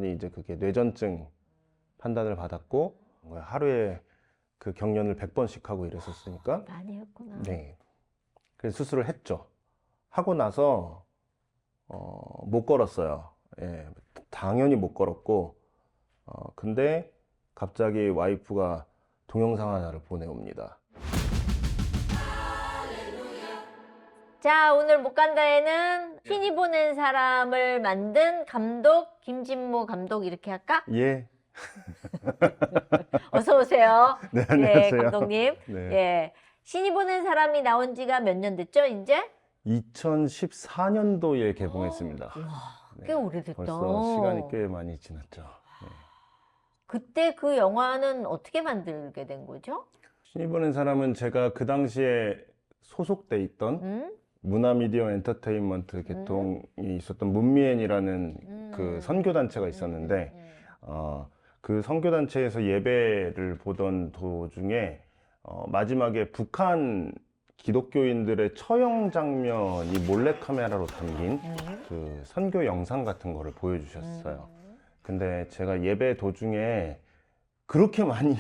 봤더니 이제 그게 뇌전증 판단을 받았고 하루에 그 경련을 100번씩 하고 이랬었으니까 많이 했구나. 네. 그래서 수술을 했죠. 하고 나서 못 걸었어요. 예, 당연히 못 걸었고 근데 갑자기 와이프가 동영상 하나를 보내옵니다. 자, 오늘 못 간다에는 신이 보낸 사람을 만든 감독 김진모 감독 이렇게 할까? 예. 어서 오세요. 네, 예, 안녕하세요. 감독님. 네. 예. 신이 보낸 사람이 나온 지가 몇 년 됐죠, 이제? 2014년도에 개봉했습니다. 와, 꽤 네, 오래됐다. 벌써 시간이 꽤 많이 지났죠. 네. 그때 그 영화는 어떻게 만들게 된 거죠? 신이 보낸 사람은 제가 그 당시에 소속돼 있던 음? 문화미디어 엔터테인먼트 개통이 있었던 문미엔이라는 그 선교단체가 있었는데 그 선교단체에서 예배를 보던 도중에 마지막에 북한 기독교인들의 처형 장면이 몰래카메라로 담긴 그 선교 영상 같은 거를 보여주셨어요. 근데 제가 예배 도중에 그렇게 많이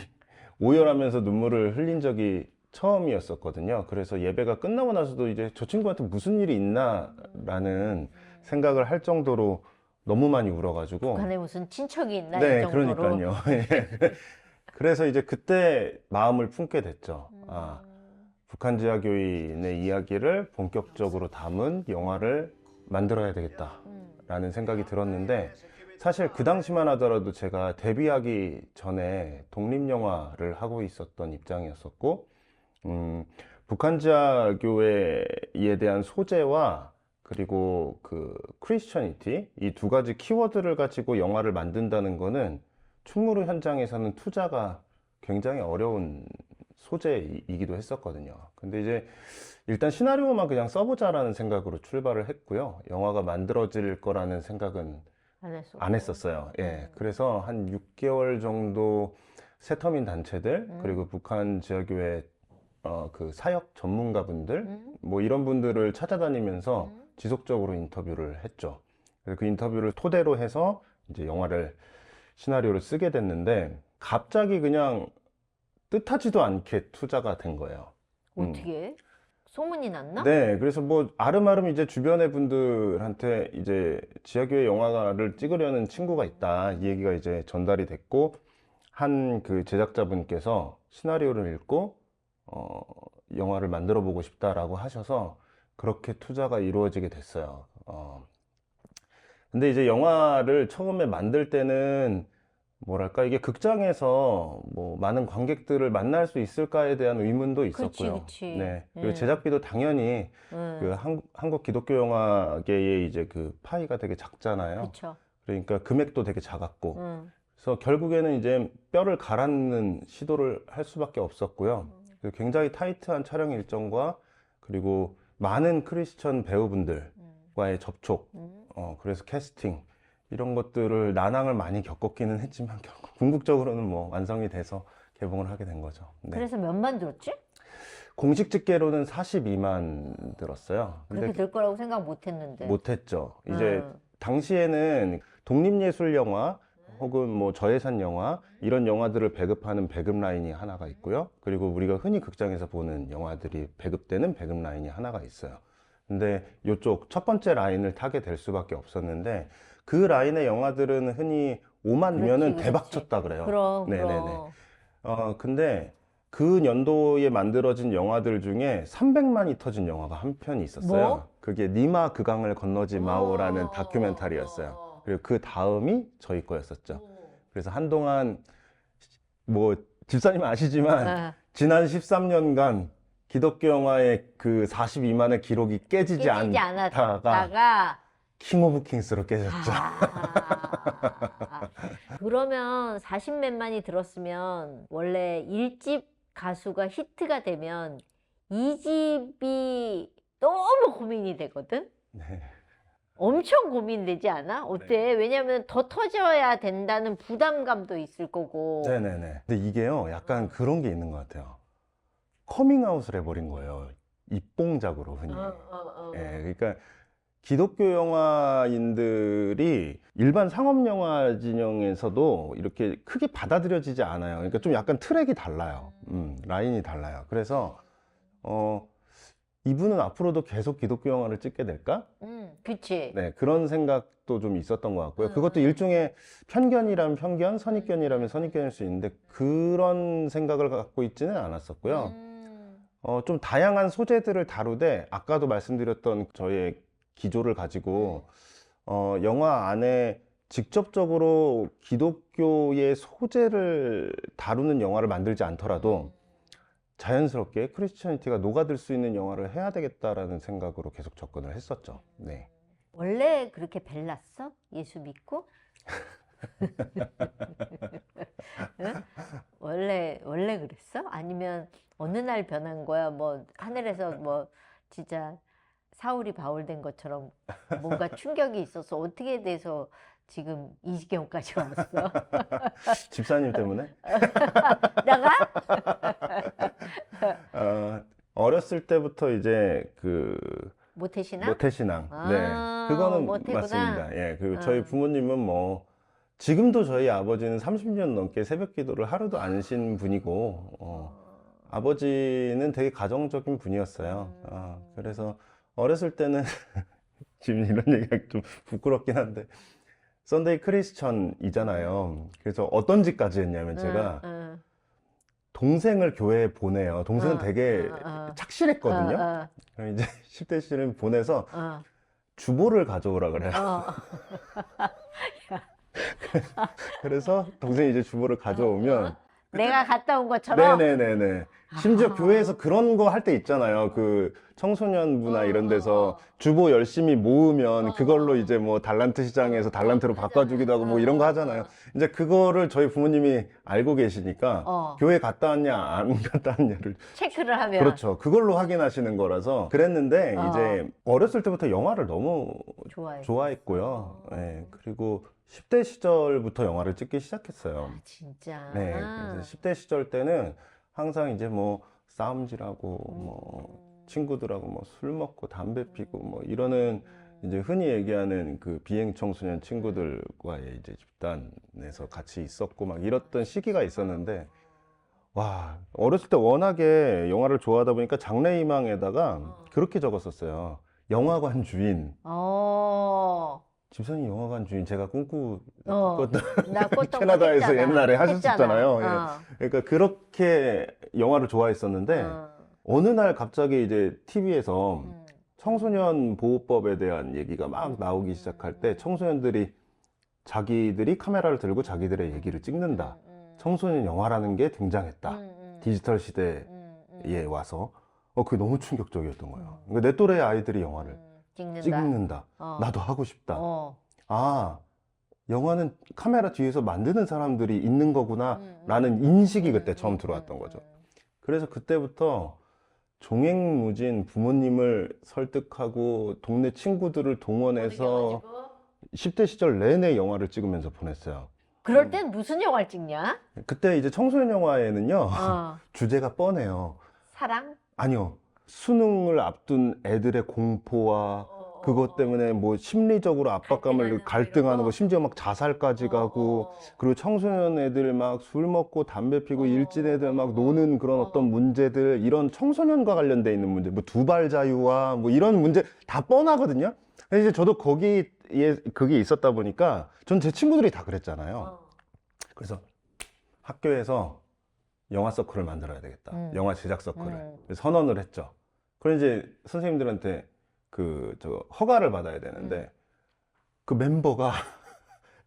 오열하면서 눈물을 흘린 적이 처음이었었거든요. 그래서 예배가 끝나고 나서도 이제 저 친구한테 무슨 일이 있나 라는 생각을 할 정도로 너무 많이 울어가지고 북한에 무슨 친척이 있나 네, 이 정도로. 그러니까요. 그래서 이제 그때 마음을 품게 됐죠. 아, 북한 지하교인의 이야기를 본격적으로 담은 영화를 만들어야 되겠다라는 생각이 들었는데 사실 그 당시만 하더라도 제가 데뷔하기 전에 독립영화를 하고 있었던 입장이었었고 북한 지하교회에 대한 소재와 그리고 그 크리스천이티 이 두 가지 키워드를 가지고 영화를 만든다는 거는 충무로 현장에서는 투자가 굉장히 어려운 소재이기도 했었거든요. 근데 이제 일단 시나리오만 그냥 써보자라는 생각으로 출발을 했고요. 영화가 만들어질 거라는 생각은 안 했었어요. 예. 그래서 한 6개월 정도 새터민 단체들 그리고 북한 지하교회 그 사역 전문가분들 뭐 이런 분들을 찾아다니면서 지속적으로 인터뷰를 했죠. 그래서 그 인터뷰를 토대로 해서 이제 영화를 시나리오를 쓰게 됐는데 갑자기 그냥 뜻하지도 않게 투자가 된 거예요. 어떻게? 소문이 났나? 네, 그래서 뭐 아름아름 이제 주변의 분들한테 이제 지하교회 영화를 찍으려는 친구가 있다 이 얘기가 이제 전달이 됐고 한 그 제작자분께서 시나리오를 읽고 영화를 만들어 보고 싶다라고 하셔서 그렇게 투자가 이루어지게 됐어요. 근데 이제 영화를 처음에 만들 때는 뭐랄까 이게 극장에서 뭐 많은 관객들을 만날 수 있을까에 대한 의문도 있었고요. 그치. 네. 그리고 제작비도 당연히 그 한국 기독교 영화계의 이제 그 파이가 되게 작잖아요. 그쵸. 그러니까 금액도 되게 작았고. 그래서 결국에는 이제 뼈를 갈아넣는 시도를 할 수밖에 없었고요. 굉장히 타이트한 촬영 일정과 그리고 많은 크리스천 배우분들과의 접촉, 그래서 캐스팅 이런 것들을 난항을 많이 겪었기는 했지만 결국 궁극적으로는 뭐 완성이 돼서 개봉을 하게 된 거죠. 네. 그래서 몇만 들었지? 공식 집계로는 42만 들었어요. 그렇게 될 거라고 생각 못 했는데. 못했죠. 이제 당시에는 독립예술 영화 혹은 뭐 저예산 영화 이런 영화들을 배급하는 배급 라인이 하나가 있고요. 그리고 우리가 흔히 극장에서 보는 영화들이 배급되는 배급 라인이 하나가 있어요. 근데 이쪽 첫 번째 라인을 타게 될 수밖에 없었는데 그 라인의 영화들은 흔히 5만이면은 대박 쳤다 그래요. 그럼. 네네네. 근데 그 연도에 만들어진 영화들 중에 300만이 터진 영화가 한 편이 있었어요. 뭐? 그게 니마 그 강을 건너지 마오라는 다큐멘터리였어요. 그리고 그 다음이 저희 거였었죠. 그래서 한동안 뭐 집사님 아시지만 지난 13년간 기독교 영화의 그 42만의 기록이 깨지지 않다가 킹 오브 킹스로 깨졌죠. 그러면 40몇만이 들었으면 원래 1집 가수가 히트가 되면 2집이 너무 고민이 되거든? 네. 엄청 고민되지 않아? 어때? 네. 왜냐면 더 터져야 된다는 부담감도 있을 거고. 네네네. 근데 이게요, 약간 그런 게 있는 것 같아요. 커밍아웃을 해버린 거예요. 입봉작으로 흔히. 예, 그러니까 기독교 영화인들이 일반 상업 영화 진영에서도 이렇게 크게 받아들여지지 않아요. 그러니까 좀 약간 트랙이 달라요. 라인이 달라요. 그래서 이분은 앞으로도 계속 기독교 영화를 찍게 될까? 그치. 네, 그런 생각도 좀 있었던 것 같고요. 그것도 일종의 편견이라면 편견, 선입견이라면 선입견일 수 있는데 그런 생각을 갖고 있지는 않았었고요. 좀 다양한 소재들을 다루되 아까도 말씀드렸던 저의 기조를 가지고 영화 안에 직접적으로 기독교의 소재를 다루는 영화를 만들지 않더라도 자연스럽게 크리스천리티가 녹아들 수 있는 영화를 해야 되겠다라는 생각으로 계속 접근을 했었죠. 네. 원래 그렇게 벨났어? 예수 믿고? 응? 원래 그랬어? 아니면 어느 날 변한 거야? 뭐 하늘에서 뭐 진짜 사울이 바울 된 것처럼 뭔가 충격이 있어서 어떻게 돼서 지금 이 지경까지 왔어? 집사님 때문에? 나가? 어렸을 때부터 이제 그 모태신앙? 모태신앙. 아, 네. 그거는 모태구나. 맞습니다. 예. 그리고 저희 부모님은 뭐 지금도 저희 아버지는 30년 넘게 새벽 기도를 하루도 안 쉰 분이고 아버지는 되게 가정적인 분이었어요. 그래서 어렸을 때는 지금 이런 얘기가 좀 부끄럽긴 한데 썬데이 크리스천이잖아요. 그래서 어떤 짓까지 했냐면 제가 동생을 교회에 보내요. 동생은 되게 착실했거든요. 그럼 이제 10대 시절에 보내서 주보를 가져오라 그래요. 그래서 동생이 이제 주보를 가져오면 내가 갔다 온 것처럼? 네네네네. 심지어 교회에서 그런 거 할 때 있잖아요. 그 청소년부나 이런 데서 주보 열심히 모으면 그걸로 이제 뭐 달란트 시장에서 달란트로 바꿔주기도 하고 뭐 이런 거 하잖아요. 이제 그거를 저희 부모님이 알고 계시니까 교회 갔다 왔냐 안 갔다 왔냐를 체크를 하면. 그렇죠. 그걸로 확인하시는 거라서 그랬는데 이제 어렸을 때부터 영화를 너무 좋아했고요. 네, 그리고 10대 시절부터 영화를 찍기 시작했어요. 아, 진짜? 네, 그래서 10대 시절 때는 항상 이제 뭐 싸움질하고 뭐 친구들하고 뭐 술 먹고 담배 피고 뭐 이러는 이제 흔히 얘기하는 그 비행 청소년 친구들과의 이제 집단에서 같이 있었고 막 이랬던 시기가 있었는데 와, 어렸을 때 워낙에 영화를 좋아하다 보니까 장래희망에다가 그렇게 적었었어요. 영화관 주인. 집사님 영화관 주인 제가 꿈꾸었던 나 꿨던 캐나다에서 거 옛날에 했잖아. 하셨었잖아요. 예. 그러니까 그렇게 영화를 좋아했었는데 어느 날 갑자기 이제 TV에서 청소년 보호법에 대한 얘기가 막 나오기 시작할 때 청소년들이 자기들이 카메라를 들고 자기들의 얘기를 찍는다. 청소년 영화라는 게 등장했다. 디지털 시대에 와서 그게 너무 충격적이었던 거예요. 그러니까 내 또래 아이들이 영화를 찍는다. 나도 하고 싶다. 아, 영화는 카메라 뒤에서 만드는 사람들이 있는 거구나 라는 인식이 그때 처음 들어왔던 거죠. 그래서 그때부터 종횡무진 부모님을 설득하고 동네 친구들을 동원해서 10대 시절 내내 영화를 찍으면서 보냈어요. 그럴 땐 무슨 영화를 찍냐? 그때 이제 청소년 영화에는요 주제가 뻔해요. 사랑? 아니요. 수능을 앞둔 애들의 공포와 그것 때문에 뭐 심리적으로 압박감을 갈등하는 거, 심지어 막 자살까지 가고, 그리고 청소년 애들 막 술 먹고 담배 피고 일진 애들 막 노는 그런 어떤 문제들, 이런 청소년과 관련돼 있는 문제, 뭐 두발 자유와 뭐 이런 문제 다 뻔하거든요. 근데 이제 저도 거기에 그게 있었다 보니까 전 제 친구들이 다 그랬잖아요. 그래서 학교에서 영화 서클을 만들어야 되겠다. 영화 제작 서클을 선언을 했죠. 그럼 이제 선생님들한테 허가를 받아야 되는데 그 멤버가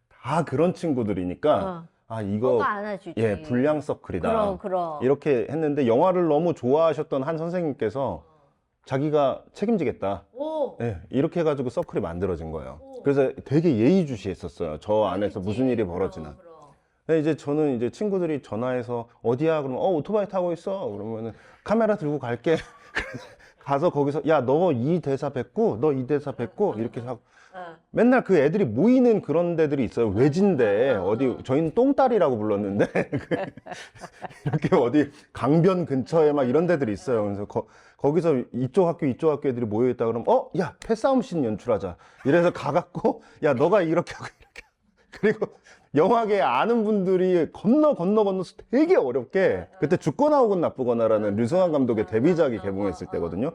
다 그런 친구들이니까 이거 허가 안 해주지. 예, 불량 서클이다. 그럼. 이렇게 했는데 영화를 너무 좋아하셨던 한 선생님께서 자기가 책임지겠다. 예, 이렇게 해가지고 서클이 만들어진 거예요. 그래서 되게 예의주시했었어요. 저 안에서 무슨 일이 벌어지나. 근데 이제 저는 이제 친구들이 전화해서 어디야? 그러면 오토바이 타고 있어. 그러면은 카메라 들고 갈게. 가서 거기서 야, 너 이 대사 뱉고 너 이 대사 뱉고 이렇게 하고 맨날 그 애들이 모이는 그런 데들이 있어요. 외진데 어디 저희는 똥다리라고 불렀는데 이렇게 어디 강변 근처에 막 이런 데들이 있어요. 그래서 거기서 이쪽 학교 애들이 모여 있다 그러면 야 패싸움 씬 연출하자. 이래서 가갖고 야 너가 이렇게 하고 이렇게 그리고 영화계 아는 분들이 건너서 되게 어렵게 그때 죽거나 혹은 나쁘거나라는 류승환 감독의 데뷔작이 개봉했을 때거든요.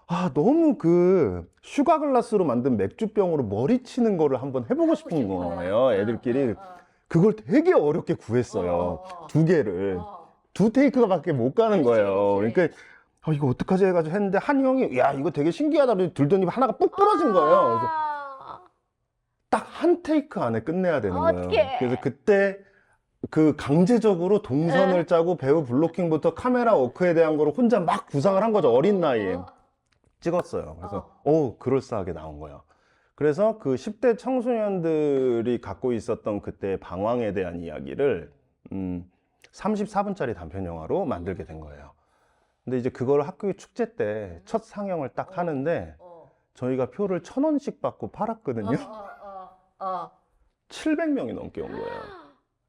아, 너무 그 슈가글라스로 만든 맥주병으로 머리 치는 거를 한번 해보고 싶은 거예요. 애들끼리. 그걸 되게 어렵게 구했어요. 두 개를. 두 테이크가 밖에 못 가는 거예요. 그러니까 이거 어떡하지 해가지고 했는데 한 형이 야, 이거 되게 신기하다. 들더니 하나가 뚝 떨어진 거예요. 그래서 딱 한 테이크 안에 끝내야 되는 거예요. 그래서 그때 그 강제적으로 동선을 짜고 배우 블로킹부터 카메라 워크에 대한 거를 혼자 막 구상을 한 거죠. 어린 나이에. 찍었어요. 그래서 그럴싸하게 나온 거예요. 그래서 그 10대 청소년들이 갖고 있었던 그때의 방황에 대한 이야기를 34분짜리 단편 영화로 만들게 된 거예요. 근데 이제 그걸 학교 축제 때 첫 상영을 딱 하는데 저희가 표를 1,000원씩 받고 팔았거든요. 700명이 넘게 온 거예요.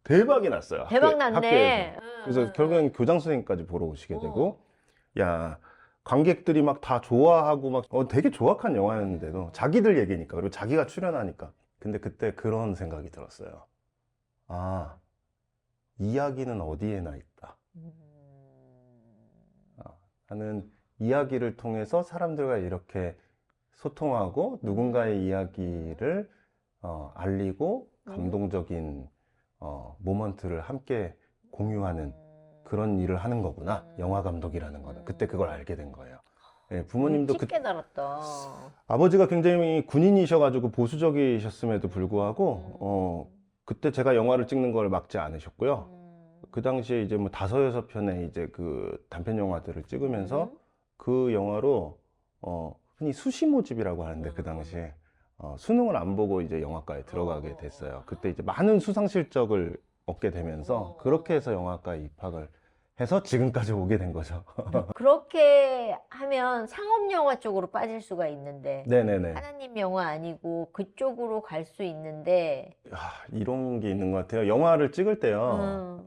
대박이 났어요. 대박 났네. 학교에서. 그래서 결국엔 교장 선생님까지 보러 오시게 되고 야 관객들이 막 다 좋아하고 막 되게 조악한 영화였는데도 자기들 얘기니까 그리고 자기가 출연하니까 근데 그때 그런 생각이 들었어요. 아, 이야기는 어디에나 있다 하는 이야기를 통해서 사람들과 이렇게 소통하고 누군가의 이야기를 알리고 감동적인 모먼트를 함께 공유하는 그런 일을 하는 거구나. 영화 감독이라는 거는. 그때 그걸 알게 된 거예요. 예, 부모님도 일찍 깨달았다. 아버지가 굉장히 군인이셔가지고 보수적이셨음에도 불구하고 그때 제가 영화를 찍는 걸 막지 않으셨고요. 그 당시에 이제 뭐 5-6편의 이제 그 단편 영화들을 찍으면서 그 영화로 흔히 수시 모집이라고 하는데 그 당시에 수능을 안 보고 이제 영화과에 들어가게 됐어요. 그때 이제 많은 수상 실적을 얻게 되면서 그렇게 해서 영화과에 입학을 해서 지금까지 오게 된 거죠. 그렇게 하면 상업 영화 쪽으로 빠질 수가 있는데 네네네. 하나님 영화 아니고 그쪽으로 갈 수 있는데 이런 게 있는 것 같아요. 영화를 찍을 때요.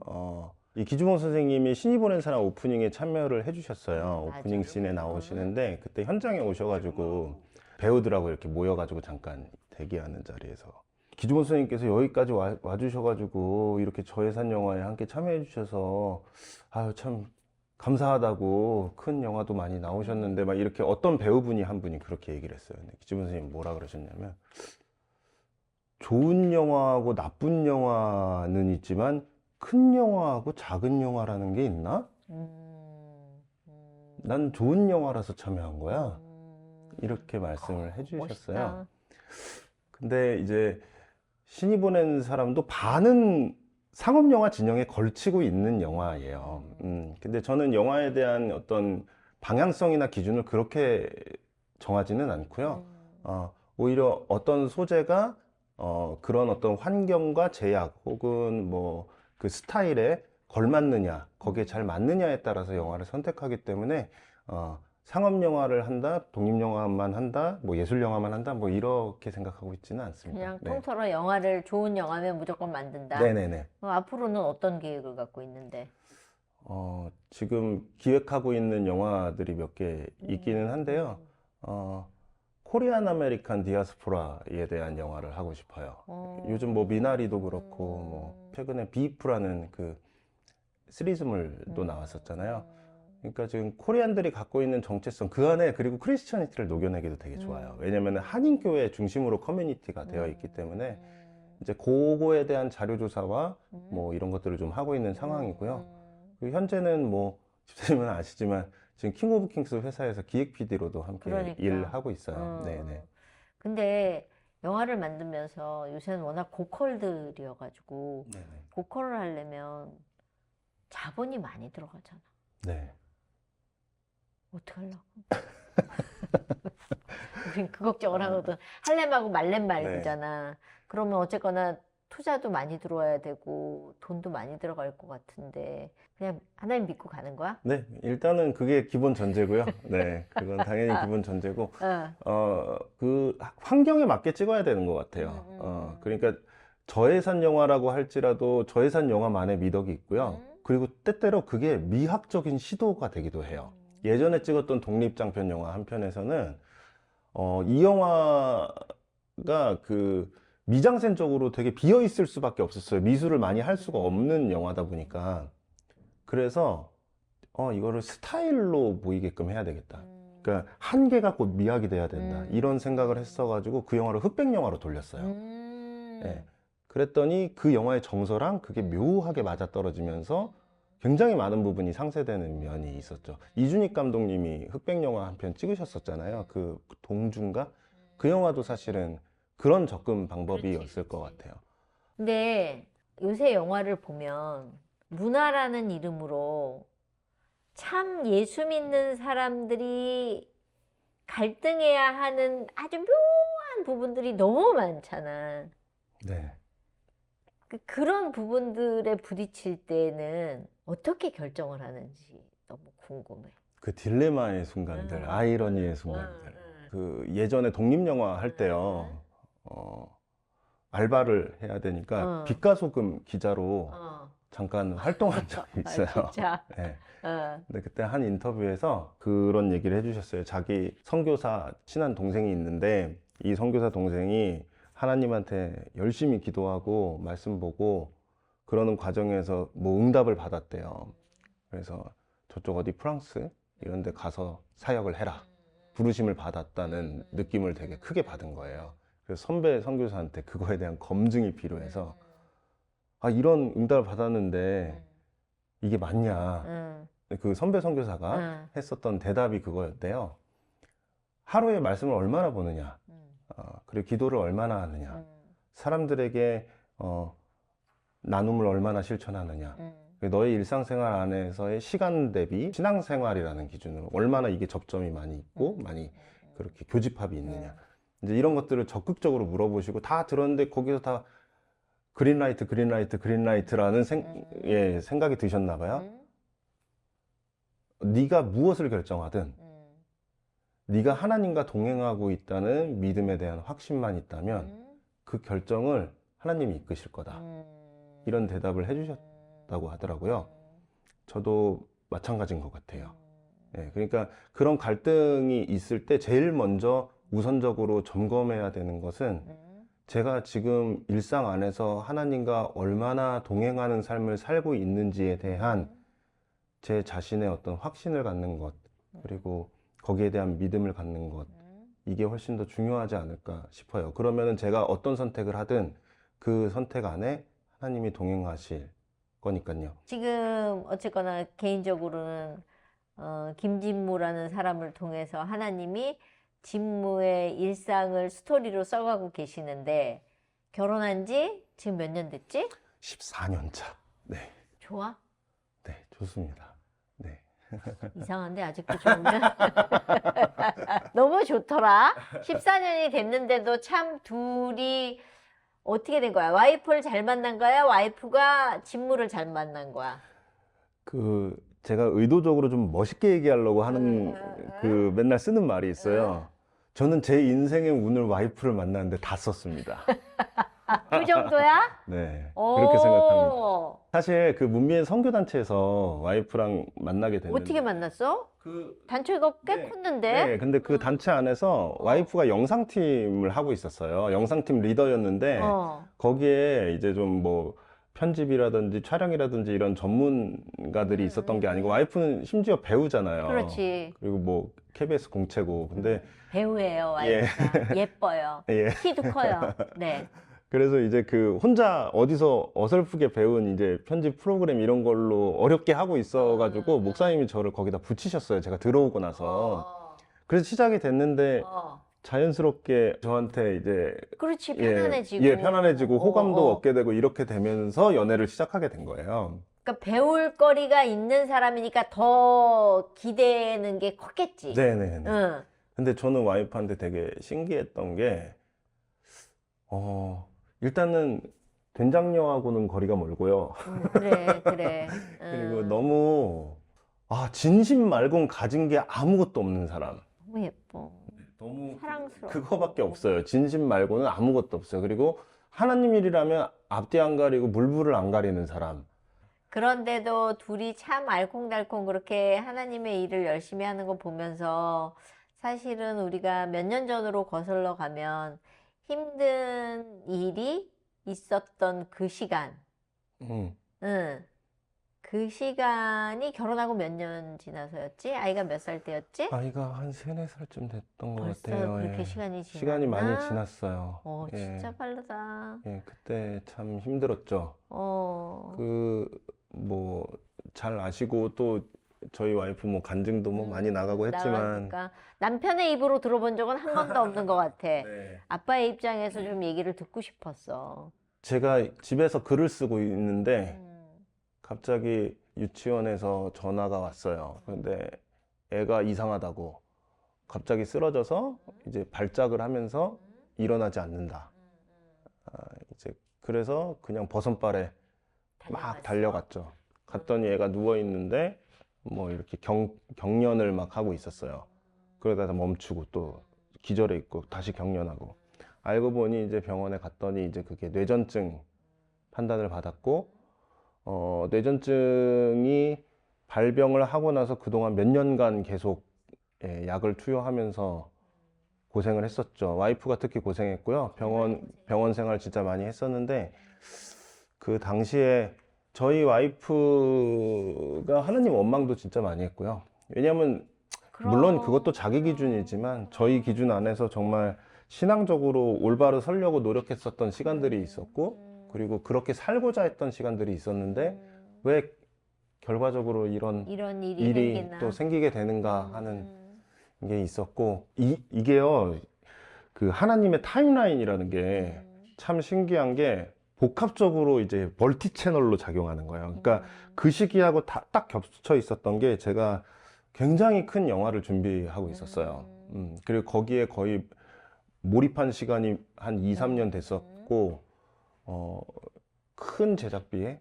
이 기주봉 선생님이 신이 보낸 사람 오프닝에 참여를 해주셨어요. 맞아. 오프닝 씬에 나오시는데 그때 현장에 오셔가지고 배우들하고 이렇게 모여가지고 잠깐 대기하는 자리에서 기주봉 선생님께서 여기까지 와주셔가지고 이렇게 저예산 영화에 함께 참여해 주셔서 아유 참 감사하다고 큰 영화도 많이 나오셨는데 막 이렇게 어떤 배우분이 한 분이 그렇게 얘기를 했어요. 근데 기주봉 선생님 뭐라 그러셨냐면 좋은 영화하고 나쁜 영화는 있지만 큰 영화하고 작은 영화라는 게 있나? 난 좋은 영화라서 참여한 거야. 이렇게 말씀을 해주셨어요. 멋있다. 근데 이제 신이 보낸 사람도 반은 상업영화 진영에 걸치고 있는 영화예요. 근데 저는 영화에 대한 어떤 방향성이나 기준을 그렇게 정하지는 않고요. 오히려 어떤 소재가 그런 어떤 환경과 제약 혹은 뭐 그 스타일에 걸맞느냐, 거기에 잘 맞느냐에 따라서 영화를 선택하기 때문에 상업 영화를 한다, 독립 영화만 한다, 뭐 예술 영화만 한다, 뭐 이렇게 생각하고 있지는 않습니다. 그냥 네. 통틀어 영화를 좋은 영화면 무조건 만든다. 네네네. 앞으로는 어떤 계획을 갖고 있는데? 지금 기획하고 있는 영화들이 몇 개 있기는 한데요. 코리안 아메리칸 디아스포라에 대한 영화를 하고 싶어요. 요즘 뭐 미나리도 그렇고 뭐 최근에 비프라는 그 시리즈물도 나왔었잖아요. 그러니까 지금 코리안들이 갖고 있는 정체성 그 안에 그리고 크리스천니티를 녹여내기도 되게 좋아요. 왜냐면 한인교회 중심으로 커뮤니티가 되어 있기 때문에 이제 그거에 대한 자료조사와 뭐 이런 것들을 좀 하고 있는 상황이고요. 그리고 현재는 뭐 집사님은 아시지만 지금 킹 오브 킹스 회사에서 기획 PD로도 함께 그러니까. 일하고 있어요. 네네. 근데 영화를 만들면서 요새는 워낙 고퀄들이어가지고 네네. 고퀄을 하려면 자본이 많이 들어가잖아. 네. 어떡하려고? 우린 그 걱정을 하거든. 할렘하고 말렘 말이잖아. 그러면 어쨌거나 투자도 많이 들어와야 되고 돈도 많이 들어갈 것 같은데 그냥 하나님 믿고 가는 거야? 네, 일단은 그게 기본 전제고요. 네, 그건 당연히 기본 전제고, 그 환경에 맞게 찍어야 되는 것 같아요. 그러니까 저예산 영화라고 할지라도 저예산 영화만의 미덕이 있고요. 그리고 때때로 그게 미학적인 시도가 되기도 해요. 예전에 찍었던 독립장편 영화 한 편에서는 이 영화가 그 미장센적으로 되게 비어 있을 수밖에 없었어요. 미술을 많이 할 수가 없는 영화다 보니까. 그래서 이거를 스타일로 보이게끔 해야 되겠다. 그러니까 한계가 곧 미학이 돼야 된다. 이런 생각을 했어가지고 그 영화를 흑백 영화로 돌렸어요. 예. 그랬더니 그 영화의 정서랑 그게 묘하게 맞아떨어지면서 굉장히 많은 부분이 상쇄되는 면이 있었죠. 이준익 감독님이 흑백 영화 한 편 찍으셨었잖아요. 그 동주인가? 그 영화도 사실은 그런 접근 방법이었을 것 같아요. 근데 요새 영화를 보면 문화라는 이름으로 참 예수 믿는 사람들이 갈등해야 하는 아주 묘한 부분들이 너무 많잖아. 네. 그런 부분들에 부딪힐 때는 어떻게 결정을 하는지 너무 궁금해. 그 딜레마의 순간들, 아이러니의 순간들. 그 예전에 독립영화 할 때요, 알바를 해야 되니까 빛가소금 기자로 잠깐 활동한 적이 있어요. 진짜? 네. 근데 그때 한 인터뷰에서 그런 얘기를 해주셨어요. 자기 선교사 친한 동생이 있는데 이 선교사 동생이 하나님한테 열심히 기도하고 말씀 보고 그러는 과정에서 뭐 응답을 받았대요. 그래서 저쪽 어디 프랑스 이런 데 가서 사역을 해라. 부르심을 받았다는 느낌을 되게 크게 받은 거예요. 그래서 선배 선교사한테 그거에 대한 검증이 필요해서 아, 이런 응답을 받았는데 이게 맞냐. 그 선배 선교사가 했었던 대답이 그거였대요. 하루에 말씀을 얼마나 보느냐. 그리고 기도를 얼마나 하느냐. 사람들에게 나눔을 얼마나 실천하느냐. 너의 일상생활 안에서의 시간 대비 신앙생활이라는 기준으로 얼마나 이게 접점이 많이 있고 많이 그렇게 교집합이 있느냐. 이제 이런 것들을 적극적으로 물어보시고 다 들었는데 거기서 다 그린라이트, 그린라이트, 그린라이트라는 생각이 드셨나 봐요. 네가 무엇을 결정하든 네가 하나님과 동행하고 있다는 믿음에 대한 확신만 있다면 그 결정을 하나님이 이끄실 거다. 이런 대답을 해주셨다고 하더라고요. 저도 마찬가지인 것 같아요. 예, 그러니까 그런 갈등이 있을 때 제일 먼저 우선적으로 점검해야 되는 것은 제가 지금 일상 안에서 하나님과 얼마나 동행하는 삶을 살고 있는지에 대한 제 자신의 어떤 확신을 갖는 것, 그리고 거기에 대한 믿음을 갖는 것, 이게 훨씬 더 중요하지 않을까 싶어요. 그러면은 제가 어떤 선택을 하든 그 선택 안에 하나님이 동행하실 거니까요. 지금 어쨌거나 개인적으로는 김진무라는 사람을 통해서 하나님이 진무의 일상을 스토리로 써가고 계시는데 결혼한 지 지금 몇 년 됐지? 14년 차. 네. 좋아? 네, 좋습니다. 네. 이상한데 아직도 좋으면? 너무 좋더라. 14년이 됐는데도 참 둘이 어떻게 된 거야? 와이프를 잘 만난 거야? 와이프가 진무를 잘 만난 거야? 제가 의도적으로 좀 멋있게 얘기하려고 하는 그 맨날 쓰는 말이 있어요. 저는 제 인생의 운을 와이프를 만났는데 다 썼습니다. 그 정도야? 네, 오. 그렇게 생각합니다. 사실 그 문미의 선교단체에서 와이프랑 만나게 됐는데 어떻게 만났어? 단체가 꽤 컸는데? 네, 근데 그 단체 안에서 와이프가 영상팀을 하고 있었어요. 영상팀 리더였는데 거기에 이제 좀 뭐 편집이라든지 촬영이라든지 이런 전문가들이 있었던 게 아니고 와이프는 심지어 배우잖아요. 그렇지. 그리고 뭐 KBS 공채고 근데 배우예요, 와이프가. 예뻐요. 예. 키도 커요. 네. 그래서 이제 그 혼자 어디서 어설프게 배운 이제 편집 프로그램 이런 걸로 어렵게 하고 있어가지고 목사님이 저를 거기다 붙이셨어요. 제가 들어오고 나서. 그래서 시작이 됐는데 자연스럽게 저한테 이제 그렇지, 편안해지고. 예, 편안해지고 호감도 얻게 되고 이렇게 되면서 연애를 시작하게 된 거예요. 그러니까 배울 거리가 있는 사람이니까 더 기대는 게 컸겠지. 네네. 응. 근데 저는 와이프한테 되게 신기했던 게 일단은 된장녀하고는 거리가 멀고요. 그래, 그래. 그리고 너무 진심 말곤 가진 게 아무것도 없는 사람. 너무 예뻐. 너무 사랑스러워. 그거밖에 없어요. 진심 말고는 아무것도 없어요. 그리고 하나님 일이라면 앞뒤 안 가리고 물불을 안 가리는 사람. 그런데도 둘이 참 알콩달콩 그렇게 하나님의 일을 열심히 하는 거 보면서 사실은 우리가 몇 년 전으로 거슬러 가면 힘든 일이 있었던 그 시간, 음. 응. 그 시간이 결혼하고 몇 년 지나서였지? 아이가 몇 살 때였지? 아이가 한 3, 4살쯤 됐던 것 벌써 같아요. 그렇게 예. 시간이 시간이 많이 지났나? 지났어요. 예. 진짜 빠르다. 예, 그때 참 힘들었죠. 뭐 잘 아시고 또 저희 와이프 뭐 간증도 뭐 많이 나가고 했지만 나가니까 남편의 입으로 들어본 적은 한 번도 없는 것 같아. 네. 아빠의 입장에서 좀 얘기를 듣고 싶었어. 제가 집에서 글을 쓰고 있는데 음, 갑자기 유치원에서 전화가 왔어요. 근데 애가 이상하다고 갑자기 쓰러져서 이제 발작을 하면서 일어나지 않는다. 이제 그래서 그냥 버선발에 막 달려갔죠. 갔더니 애가 누워 있는데 뭐 이렇게 경련을 막 하고 있었어요. 그러다가 멈추고 또 기절해 있고 다시 경련하고. 알고 보니 이제 병원에 갔더니 이제 그게 뇌전증 판단을 받았고, 뇌전증이 발병을 하고 나서 그동안 몇 년간 계속 약을 투여하면서 고생을 했었죠. 와이프가 특히 고생했고요. 병원 생활 진짜 많이 했었는데, 그 당시에 저희 와이프가 하느님 원망도 진짜 많이 했고요. 왜냐면 물론 그것도 자기 기준이지만 저희 기준 안에서 정말 신앙적으로 올바로 서려고 노력했었던 시간들이 있었고, 그리고 그렇게 살고자 했던 시간들이 있었는데 왜 결과적으로 이런 이런 일이 일이 생기나. 또 생기게 되는가 하는 게 있었고, 이게요, 그 하나님의 타임라인이라는 게 참 신기한 게 복합적으로 이제 멀티 채널로 작용하는 거예요. 그러니까 그 시기하고 딱 겹쳐 있었던 게 제가 굉장히 큰 영화를 준비하고 있었어요. 그리고 거기에 거의 몰입한 시간이 한 2, 3년 됐었고, 큰 제작비에.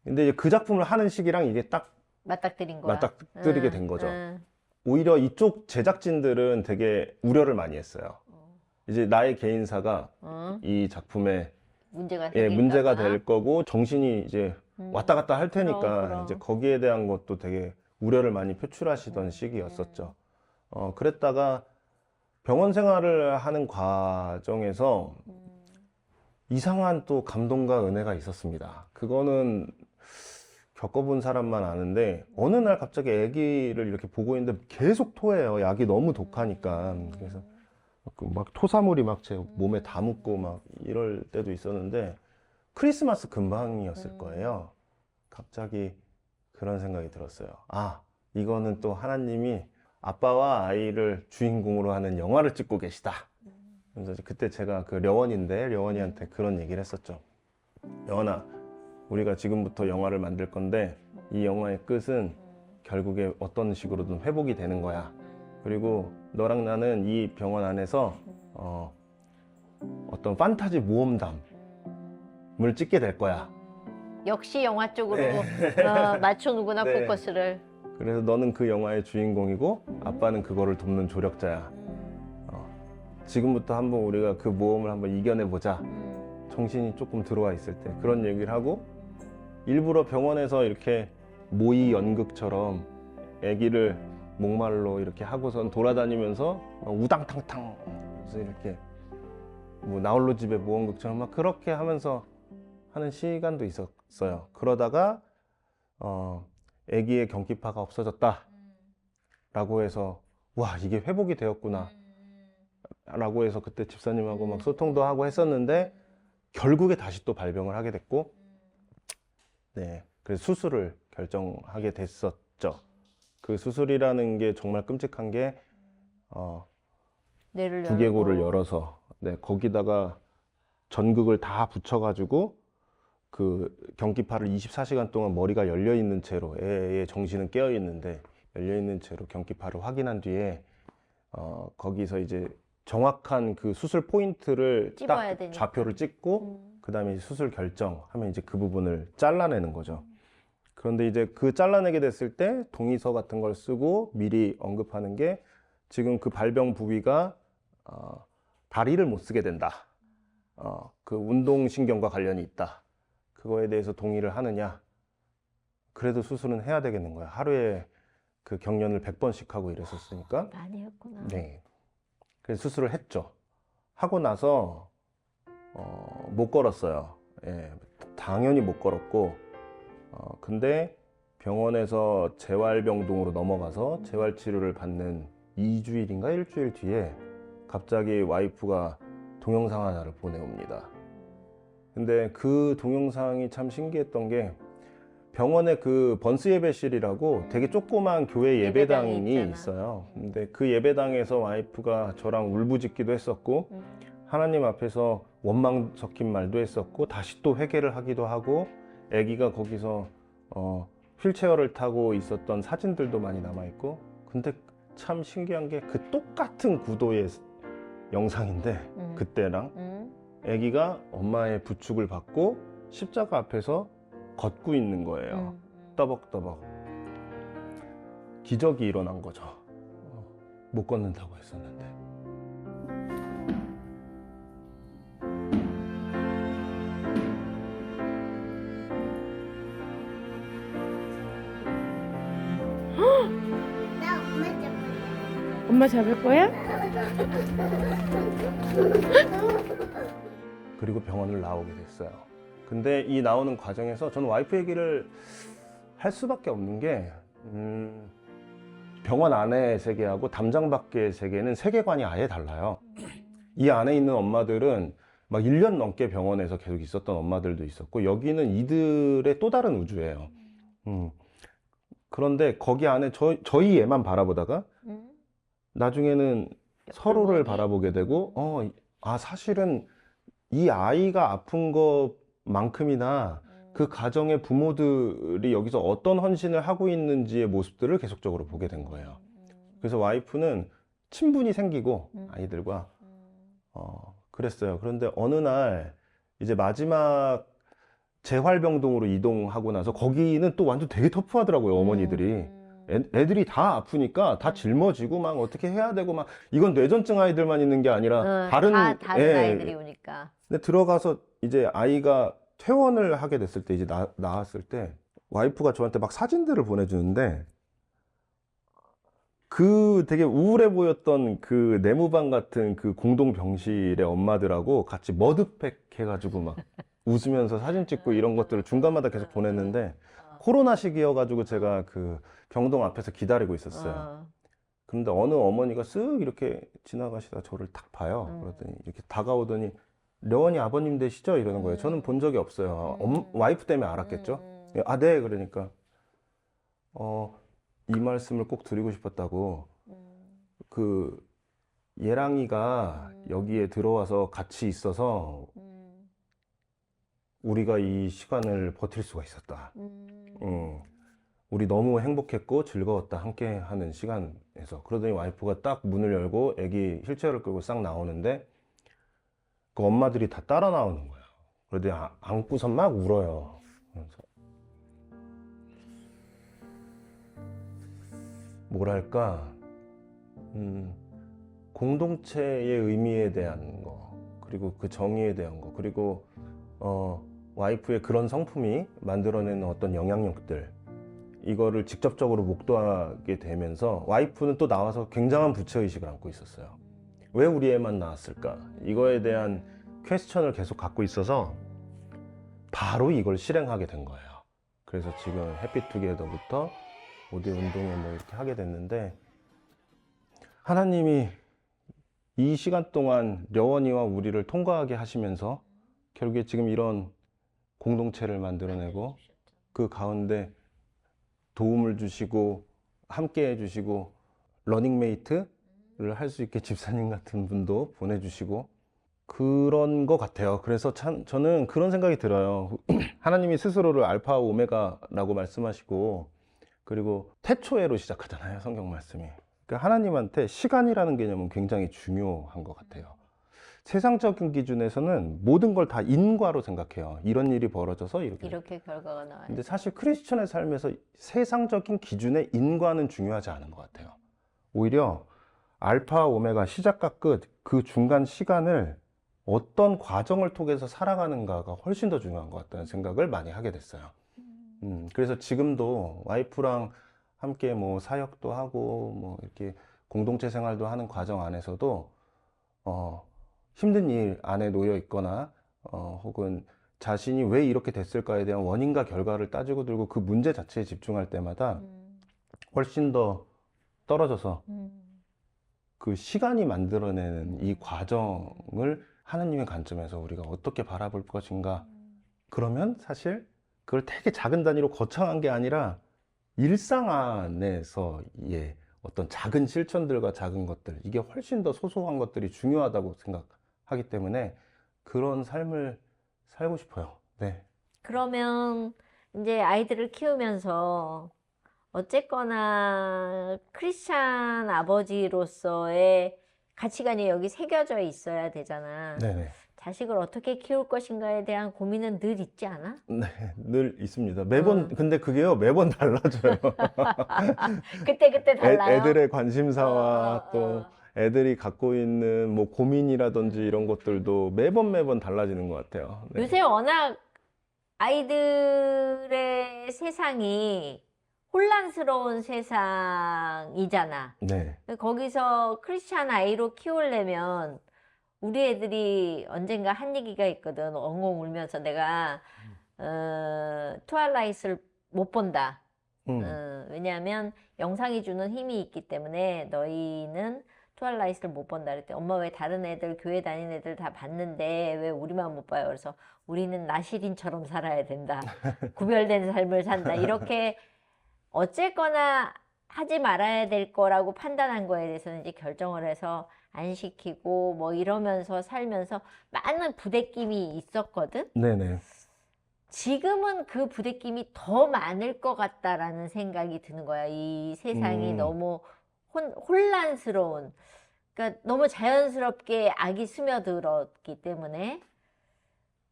근데 이제 그 작품을 하는 시기랑 이게 딱 맞닥뜨린 거야. 맞닥뜨리게 된 거죠. 오히려 이쪽 제작진들은 되게 우려를 많이 했어요. 이제 나의 개인사가 이 작품에 문제가 문제가 생길까 봐. 될 거고 정신이 이제 왔다 갔다 할 테니까 그럼. 이제 거기에 대한 것도 되게 우려를 많이 표출하시던 시기였었죠. 그랬다가 병원 생활을 하는 과정에서 이상한 또 감동과 은혜가 있었습니다. 그거는 겪어본 사람만 아는데 어느 날 갑자기 아기를 이렇게 보고 있는데 계속 토해요. 약이 너무 독하니까. 그래서 막 토사물이 막 제 몸에 다 묻고 막 이럴 때도 있었는데 크리스마스 근방이었을 거예요. 갑자기 그런 생각이 들었어요. 이거는 또 하나님이 아빠와 아이를 주인공으로 하는 영화를 찍고 계시다. 그래서 그때 제가 그 려원이한테 그런 얘기를 했었죠. 려원아, 우리가 지금부터 영화를 만들 건데 이 영화의 끝은 결국에 어떤 식으로든 회복이 되는 거야. 그리고 너랑 나는 이 병원 안에서 어떤 판타지 모험담을 찍게 될 거야. 역시 영화 쪽으로 네. 맞춰누구나 네. 포커스를. 그래서 너는 그 영화의 주인공이고 아빠는 그거를 돕는 조력자야. 지금부터 한번 우리가 그 모험을 한번 이겨내보자. 정신이 조금 들어와 있을 때 그런 얘기를 하고, 일부러 병원에서 이렇게 모의 연극처럼 아기를 목말로 이렇게 하고선 돌아다니면서 우당탕탕 그래서 이렇게 뭐 나홀로 집에 모험극처럼 막 그렇게 하면서 하는 시간도 있었어요. 그러다가 아기의 경기파가 없어졌다 라고 해서 와, 이게 회복이 되었구나 라고 해서 그때 집사님하고 막 소통도 하고 했었는데 결국에 다시 또 발병을 하게 됐고, 네, 그래서 수술을 결정하게 됐었죠. 그 수술이라는 게 정말 끔찍한 게 뇌를 두개골을 열고. 열어서 거기다가 전극을 다 붙여가지고 그 경기파를 24시간 동안 머리가 열려 있는 채로, 애의 정신은 깨어 있는데 열려 있는 채로 경기파를 확인한 뒤에 거기서 이제 정확한 그 수술 포인트를 찝어야 딱 되니까. 좌표를 찍고 그 다음에 수술 결정하면 이제 그 부분을 잘라내는 거죠. 그런데 이제 그 잘라내게 됐을 때 동의서 같은 걸 쓰고 미리 언급하는 게 지금 그 발병 부위가 다리를 못 쓰게 된다. 그 운동신경과 관련이 있다. 그거에 대해서 동의를 하느냐. 그래도 수술은 해야 되겠는 거야. 하루에 그 경련을 100번씩 하고 이랬었으니까. 많이 했구나. 네. 그래서 수술을 했죠. 하고 나서 못 걸었어요. 예, 당연히 못 걸었고 근데 병원에서 재활병동으로 넘어가서 재활치료를 받는 2주일인가 일주일 뒤에 갑자기 와이프가 동영상 하나를 보내옵니다. 근데 그 동영상이 참 신기했던 게 병원에 그 번스 예배실이라고 되게 조그만 교회 예배당이 예배당이 있잖아. 있어요. 근데 그 예배당에서 와이프가 저랑 울부짖기도 했었고 하나님 앞에서 원망 섞인 말도 했었고 다시 또 회개를 하기도 하고 아기가 거기서 휠체어를 타고 있었던 사진들도 많이 남아있고 근데 참 신기한 게 그 똑같은 구도의 영상인데 그때랑 아기가 엄마의 부축을 받고 십자가 앞에서 걷고 있는 거예요. 떠벅떠벅. 기적이 일어난 거죠. 못 걷는다고 했었는데. 나 엄마 잡을래. 엄마 잡을 거야? 그리고 병원을 나오게 됐어요. 근데 이 나오는 과정에서 저는 와이프 얘기를 할 수밖에 없는 게 병원 안의 세계하고 담장 밖의 세계는 세계관이 아예 달라요. 이 안에 있는 엄마들은 막 1년 넘게 병원에서 계속 있었던 엄마들도 있었고 여기는 이들의 또 다른 우주예요. 그런데 거기 안에 저희 애만 바라보다가 나중에는 서로를 바라보게 되고 사실은 이 아이가 아픈 것만큼이나 그 가정의 부모들이 여기서 어떤 헌신을 하고 있는지의 모습들을 계속적으로 보게 된 거예요. 그래서 와이프는 친분이 생기고 아이들과 그랬어요. 그런데 어느 날 이제 마지막 재활병동으로 이동하고 나서 거기는 또 완전 되게 터프하더라고요. 어머니들이 애들이 다 아프니까 다 짊어지고 막 어떻게 해야 되고 막 이건 뇌전증 아이들만 있는 게 아니라 다른 아이들이 오니까. 근데 들어가서 이제 아이가 퇴원을 하게 됐을 때 이제 나왔을 때 와이프가 저한테 막 사진들을 보내주는데 그 되게 우울해 보였던 그 내무반 같은 그 공동 병실의 엄마들하고 같이 머드팩 해가지고 막 웃으면서 사진 찍고 이런 것들을 중간마다 계속 보냈는데 코로나 시기여가지고 제가 그 병동 앞에서 기다리고 있었어요. 근데 어느 어머니가 쓱 이렇게 지나가시다 저를 딱 봐요. 그러더니 이렇게 다가오더니 려원이 아버님 되시죠? 이러는 거예요. 저는 본 적이 없어요. 와이프 때문에 알았겠죠? 아, 네. 그러니까 이 말씀을 꼭 드리고 싶었다고. 그 예랑이가 여기에 들어와서 같이 있어서 우리가 이 시간을 버틸 수가 있었다. 우리 너무 행복했고 즐거웠다. 함께 하는 시간에서. 그러더니 와이프가 딱 문을 열고 애기 휠체어를 끌고 싹 나오는데 그 엄마들이 다 따라 나오는 거예요. 그러더니 안고서 막 울어요. 그래서 뭐랄까 공동체의 의미에 대한 거 그리고 그 정의에 대한 거 그리고 와이프의 그런 성품이 만들어내는 어떤 영향력들 이거를 직접적으로 목도하게 되면서 와이프는 또 나와서 굉장한 부채의식을 안고 있었어요. 왜 우리 애만 나왔을까? 이거에 대한 퀘스천을 계속 갖고 있어서 바로 이걸 실행하게 된 거예요. 그래서 지금 해피투게더부터 오디오 운동회 뭐 이렇게 하게 됐는데 하나님이 이 시간 동안 려원이와 우리를 통과하게 하시면서 결국에 지금 이런 공동체를 만들어내고 그 가운데 도움을 주시고 함께 해주시고 러닝메이트를 할 수 있게 집사님 같은 분도 보내주시고 그런 것 같아요. 그래서 참 저는 그런 생각이 들어요. 하나님이 스스로를 알파 오메가라고 말씀하시고 그리고 태초에로 시작하잖아요. 성경 말씀이. 그러니까 하나님한테 시간이라는 개념은 굉장히 중요한 것 같아요. 세상적인 기준에서는 모든 걸 다 인과로 생각해요. 이런 일이 벌어져서 이렇게. 이렇게 결과가 나와요. 근데 사실 크리스천의 삶에서 세상적인 기준의 인과는 중요하지 않은 것 같아요. 오히려 알파, 오메가, 시작과 끝, 그 중간 시간을 어떤 과정을 통해서 살아가는가가 훨씬 더 중요한 것 같다는 생각을 많이 하게 됐어요. 그래서 지금도 와이프랑 함께 뭐 사역도 하고 뭐 이렇게 공동체 생활도 하는 과정 안에서도 힘든 일 안에 놓여 있거나 혹은 자신이 왜 이렇게 됐을까에 대한 원인과 결과를 따지고 들고 그 문제 자체에 집중할 때마다 훨씬 더 떨어져서 그 시간이 만들어내는 이 과정을 하느님의 관점에서 우리가 어떻게 바라볼 것인가. 그러면 사실 그걸 되게 작은 단위로 거창한 게 아니라 일상 안에서의 어떤 작은 실천들과 작은 것들, 이게 훨씬 더 소소한 것들이 중요하다고 생각하기 때문에 그런 삶을 살고 싶어요. 네. 그러면 이제 아이들을 키우면서 어쨌거나 크리스찬 아버지로서의 가치관이 여기 새겨져 있어야 되잖아. 네네. 자식을 어떻게 키울 것인가에 대한 고민은 늘 있지 않아? 네, 늘 있습니다. 매번, 근데 그게요, 매번 달라져요. 그때 달라요? 애들의 관심사와 어, 어, 또 어. 애들이 갖고 있는 뭐 고민이라든지 이런 것들도 매번 달라지는 것 같아요. 네. 요새 워낙 아이들의 세상이 혼란스러운 세상이잖아. 네. 거기서 크리스찬 아이로 키우려면 우리 애들이 언젠가 한 얘기가 있거든. 엉엉 울면서 내가 트와일라이트를 못 본다. 왜냐하면 영상이 주는 힘이 있기 때문에 너희는 트와일라이트를 못 본다. 그랬더니 엄마 왜 다른 애들 교회 다니는 애들 다 봤는데 왜 우리만 못 봐요? 그래서 우리는 나시린처럼 살아야 된다. 구별된 삶을 산다. 이렇게 어쨌거나 하지 말아야 될 거라고 판단한 거에 대해서는 이제 결정을 해서 안 시키고 뭐 이러면서 살면서 많은 부대낌이 있었거든. 네네. 지금은 그 부대낌이 더 많을 것 같다라는 생각이 드는 거야. 이 세상이 너무 혼란스러운, 그러니까 너무 자연스럽게 악이 스며들었기 때문에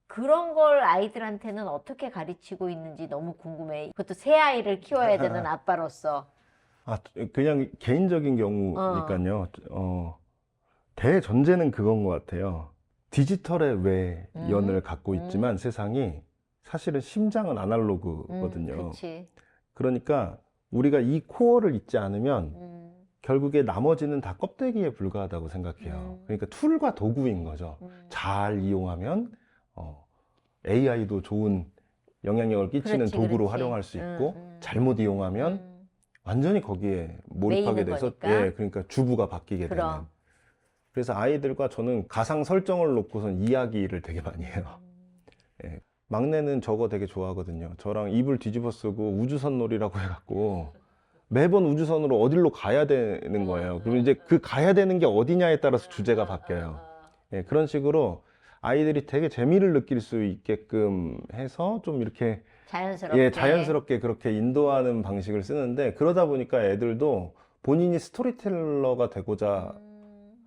그런 걸 아이들한테는 어떻게 가르치고 있는지 너무 궁금해. 그것도 새 아이를 키워야 되는 아빠로서. 아, 그냥 개인적인 경우니까요. 대전제는 그건 것 같아요. 디지털의 외연을 갖고 있지만 세상이 사실은 심장은 아날로그거든요. 그렇지. 그러니까 우리가 이 코어를 잊지 않으면 결국에 나머지는 다 껍데기에 불과하다고 생각해요. 그러니까 툴과 도구인 거죠. 잘 이용하면 AI도 좋은 영향력을 끼치는 그렇지, 도구로 그렇지. 활용할 수 있고 잘못 이용하면 완전히 거기에 몰입하게 매이는 돼서 거니까. 그러니까 주부가 바뀌게 되는. 그럼. 그래서 아이들과 저는 가상 설정을 놓고선 이야기를 되게 많이 해요. 예. 막내는 저거 되게 좋아하거든요. 저랑 이불 뒤집어 쓰고 우주선 놀이라고 해갖고 매번 우주선으로 어디로 가야 되는 거예요. 그리고 이제 그 가야 되는 게 어디냐에 따라서 주제가 바뀌어요. 예, 그런 식으로 아이들이 되게 재미를 느낄 수 있게끔 해서 좀 이렇게 자연스럽게. 예, 자연스럽게 그렇게 인도하는 방식을 쓰는데 그러다 보니까 애들도 본인이 스토리텔러가 되고자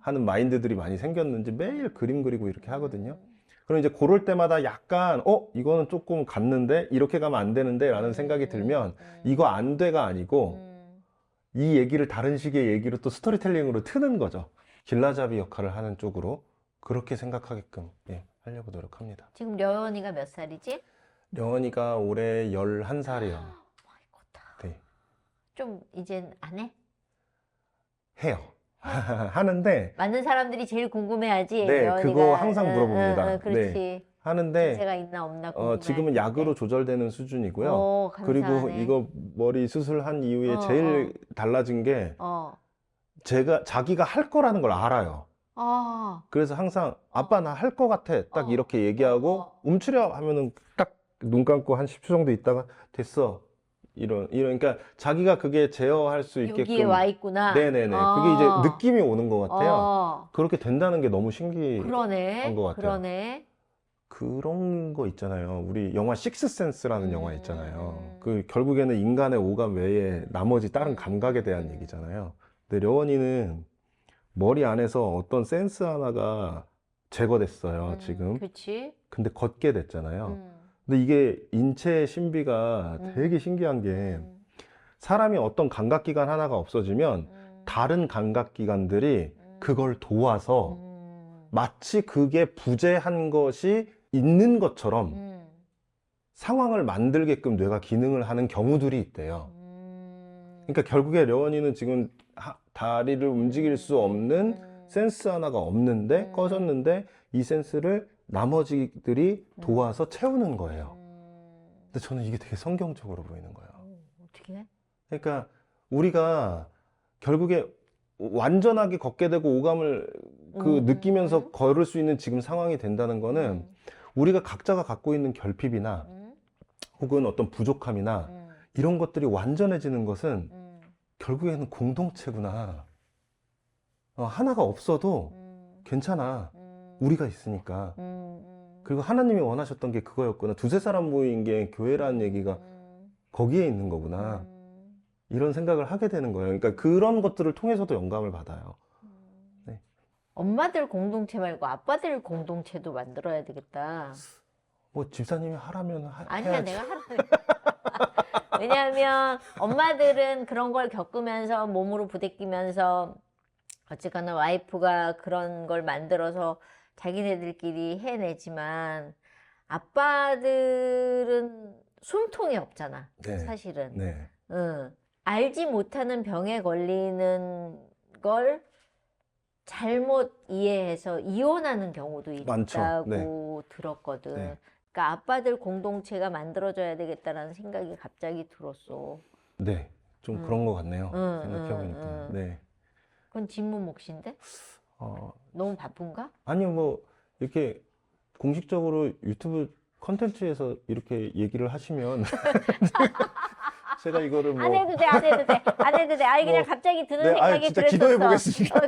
하는 마인드들이 많이 생겼는지 매일 그림 그리고 이렇게 하거든요. 그럼 이제 고럴 때마다 약간 이거는 조금 갔는데 이렇게 가면 안 되는데 라는 생각이 들면 이거 안 돼가 아니고 이 얘기를 다른 식의 얘기로 또 스토리텔링으로 트는 거죠. 길라잡이 역할을 하는 쪽으로 그렇게 생각하게끔 예, 하려고 노력합니다. 지금 려원이가 몇 살이지? 려원이가 올해 11살이에요. 아이고다. 네. 좀 이젠 안 해? 해요. 하는데 많은 사람들이 제일 궁금해하지. 네, 려원이가. 그거 항상 물어봅니다. 그렇지. 네. 하는데 제가 있나 없나 궁금해. 지금은 약으로 조절되는 수준이고요. 그리고 감사하네. 이거 머리 수술한 이후에 제일 달라진 게 자기가 할 거라는 걸 알아요. 그래서 항상 아빠 나 할 거 같아 딱 이렇게 얘기하고 움츠려 하면은 딱 눈 감고 한 10초 정도 있다가 됐어 이런 그러니까 자기가 그게 제어할 수 있게끔 여기에 와 있구나. 네네네 그게 이제 느낌이 오는 것 같아요. 그렇게 된다는 게 너무 신기한 그러네. 것 같아요. 그러네. 그런 거 있잖아요. 우리 영화 식스센스라는 영화 있잖아요. 그 결국에는 인간의 오감 외에 나머지 다른 감각에 대한 얘기잖아요. 근데 려원이는 머리 안에서 어떤 센스 하나가 제거됐어요, 지금. 그렇지. 근데 걷게 됐잖아요. 음, 근데 이게 인체의 신비가 음. 되게 신기한 게 사람이 어떤 감각기관 하나가 없어지면 다른 감각기관들이 그걸 도와서 마치 그게 부재한 것이 있는 것처럼 상황을 만들게끔 뇌가 기능을 하는 경우들이 있대요. 그러니까 결국에 려원이는 지금 다리를 움직일 수 없는 센스 하나가 없는데 꺼졌는데 이 센스를 나머지들이 도와서 채우는 거예요. 근데 저는 이게 되게 성경적으로 보이는 거예요. 어떻게? 그러니까 우리가 결국에 완전하게 걷게 되고 오감을 느끼면서 걸을 수 있는 지금 상황이 된다는 거는 우리가 각자가 갖고 있는 결핍이나 혹은 어떤 부족함이나 이런 것들이 완전해지는 것은 결국에는 공동체구나. 하나가 없어도 괜찮아. 우리가 있으니까. 그리고 하나님이 원하셨던 게 그거였구나. 두세 사람 모인 게 교회라는 얘기가 거기에 있는 거구나. 이런 생각을 하게 되는 거예요. 그러니까 그런 것들을 통해서도 영감을 받아요. 네. 엄마들 공동체 말고 아빠들 공동체도 만들어야 되겠다. 뭐 집사님이 하라면 아니야, 해야지. 내가 하라고. 왜냐하면 엄마들은 그런 걸 겪으면서 몸으로 부대끼면서 어쨌거나 와이프가 그런 걸 만들어서 자기네들끼리 해내지만 아빠들은 숨통이 없잖아. 네. 사실은. 네. 응. 알지 못하는 병에 걸리는 걸 잘못 이해해서 이혼하는 경우도 많죠. 있다고 들었거든. 네. 그러니까 아빠들 공동체가 만들어져야 되겠다라는 생각이 갑자기 들었어. 네. 좀 그런 것 같네요. 응, 생각해보니까. 응, 응. 네. 그건 진무 몫인데? 너무 바쁜가? 아니요, 뭐, 이렇게 공식적으로 유튜브 컨텐츠에서 이렇게 얘기를 하시면 제가 이거를 뭐. 안 해도 돼, 안 해도 돼, 안 해도 돼. 아니, 그냥 뭐, 갑자기 드는 네, 생각이 진짜 그랬었어. 기도해 보겠습니다.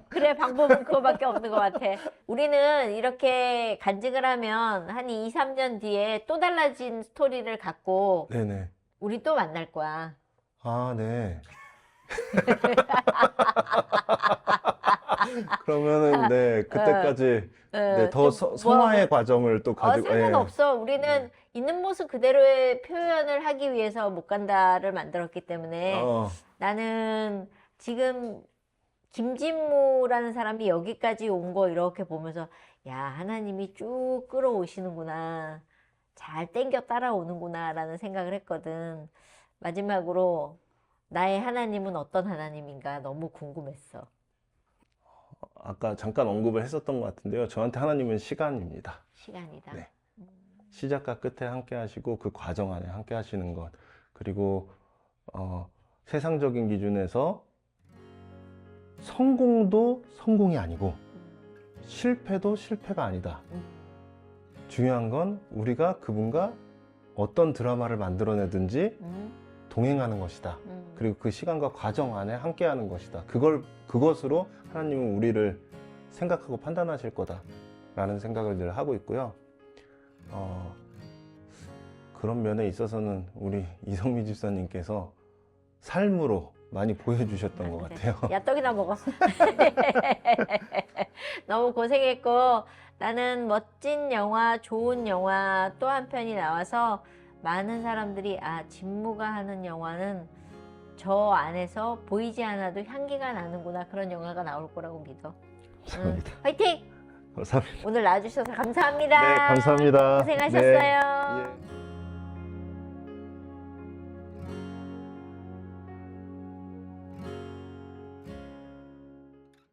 그래, 방법은 그거밖에 없는 것 같아. 우리는 이렇게 간증을 하면 한 2, 3년 뒤에 또 달라진 스토리를 갖고 네네. 우리 또 만날 거야. 아, 네. 그러면은, 네, 그때까지 네, 더 좀 성화의 과정을 또 가지고. 상관없어. 우리는 있는 모습 그대로의 표현을 하기 위해서 못 간다를 만들었기 때문에 나는 지금 김진무라는 사람이 여기까지 온 거 이렇게 보면서 야, 하나님이 쭉 끌어오시는구나. 잘 땡겨 따라오는구나 라는 생각을 했거든. 마지막으로 나의 하나님은 어떤 하나님인가 너무 궁금했어. 아까 잠깐 언급을 했었던 것 같은데요. 저한테 하나님은 시간입니다. 시간이다. 네. 시작과 끝에 함께 하시고 그 과정 안에 함께 하시는 것. 그리고 세상적인 기준에서 성공도 성공이 아니고 실패도 실패가 아니다. 중요한 건 우리가 그분과 어떤 드라마를 만들어내든지 동행하는 것이다. 그리고 그 시간과 과정 안에 함께하는 것이다. 그것으로 하나님은 우리를 생각하고 판단하실 거다라는 생각을 늘 하고 있고요. 그런 면에 있어서는 우리 이성미 집사님께서 삶으로 많이 보여주셨던 것 같아요. 야, 떡이나 먹어. 너무 고생했고 나는 멋진 영화, 좋은 영화 또 한 편이 나와서 많은 사람들이 진무가 하는 영화는 저 안에서 보이지 않아도 향기가 나는구나, 그런 영화가 나올 거라고 믿어. 감사합니다. 화이팅! 감사합니다. 오늘 나와주셔서 감사합니다. 네, 감사합니다. 고생하셨어요. 네. 예.